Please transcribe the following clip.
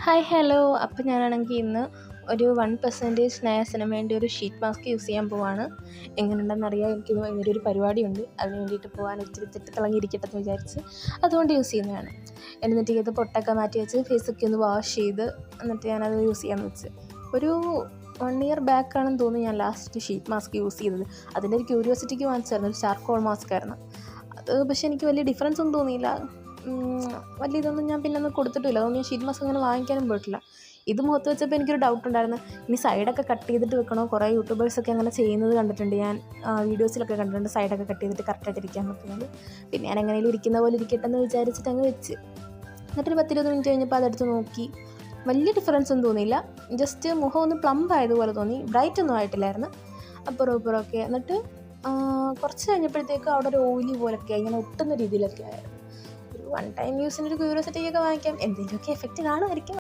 Hi hello. അപ്പോൾ ഞാനാണെങ്കിൽ ഇന്ന് ഒരു 1% നയാസിന് വേണ്ടി ഒരു ഷീറ്റ് മാസ്ക് യൂസ് ചെയ്യാൻ പോവാണ്. എങ്ങനെയുണ്ടെന്നറിയാം. എനിക്ക് ഭയങ്കര ഒരു പരിപാടിയുണ്ട്, അതിന് വേണ്ടിയിട്ട് പോകാൻ ഇച്ചിരി തിളങ്ങിയിരിക്കട്ടെ എന്ന് വിചാരിച്ച് അതുകൊണ്ട് യൂസ് ചെയ്യുന്നതാണ്. എന്നിട്ട് ഇത് പൊട്ടൊക്കെ മാറ്റി വെച്ച് ഫേസൊക്കെ ഒന്ന് വാഷ് ചെയ്ത് എന്നിട്ട് ഞാനത് യൂസ് ചെയ്യാമെന്ന് വെച്ച് ഒരു 1 ഇയർ ബാക്കാണെന്ന് തോന്നുന്നു ഞാൻ ലാസ്റ്റ് ഷീറ്റ് മാസ്ക് യൂസ് ചെയ്തത്. അതിൻ്റെ ഒരു ക്യൂരിയോസിറ്റിക്ക് വാങ്ങിച്ചായിരുന്നു. ഒരു ചാർക്കോൾ മാസ്ക് ആയിരുന്നു അത്. പക്ഷേ എനിക്ക് വലിയ ഡിഫറൻസ് ഒന്നും തോന്നിയില്ല. വലിയ ഇതൊന്നും ഞാൻ പിന്നെ ഒന്നും കൊടുത്തിട്ടില്ല. അതുകൊണ്ട് ഞാൻ ഷീറ്റ് മാസ്ക് അങ്ങനെ വാങ്ങിക്കാനും പോയിട്ടില്ല. ഇത് മുഖത്ത് വെച്ചപ്പോൾ എനിക്കൊരു ഡൗട്ട് ഉണ്ടായിരുന്നു, ഇനി സൈഡൊക്കെ കട്ട് ചെയ്തിട്ട് വെക്കണോ? കുറേ യൂട്യൂബേഴ്സൊക്കെ അങ്ങനെ ചെയ്യുന്നത് കണ്ടിട്ടുണ്ട് ഞാൻ, വീഡിയോസിലൊക്കെ കണ്ടിട്ടുണ്ട്. സൈഡൊക്കെ കട്ട് ചെയ്തിട്ട് കറക്റ്റായിട്ട് ഇരിക്കാൻ പറ്റുന്നത്. പിന്നെ ഞാൻ എങ്ങനെയും ഇരിക്കുന്ന പോലെ ഇരിക്കട്ടെ എന്ന് വിചാരിച്ചിട്ട് അങ്ങ് വെച്ച്. എന്നിട്ടൊരു 10-20 മിനിറ്റ് കഴിഞ്ഞപ്പോൾ അതെടുത്ത് നോക്കി. വലിയ ഡിഫറൻസ് ഒന്നും തോന്നിയില്ല. ജസ്റ്റ് മുഖം ഒന്ന് പ്ലംബ് ആയതുപോലെ തോന്നി. ബ്രൈറ്റ് ഒന്നും ആയിട്ടില്ലായിരുന്നു. അപ്പുറം ഇപ്പുറമൊക്കെ. എന്നിട്ട് കുറച്ച് കഴിഞ്ഞപ്പോഴത്തേക്ക് അവിടെ ഒരു ഓയിലി പോലൊക്കെ ഇങ്ങനെ ഒട്ടുന്ന രീതിയിലൊക്കെ ആയിരുന്നു. ഒരു 1 ടൈം യൂസിനൊരു ക്യൂരിയോസിറ്റിയൊക്കെ വാങ്ങിക്കാം, എന്തെങ്കിലുമൊക്കെ എഫക്റ്റ് കാണുമായിരിക്കും.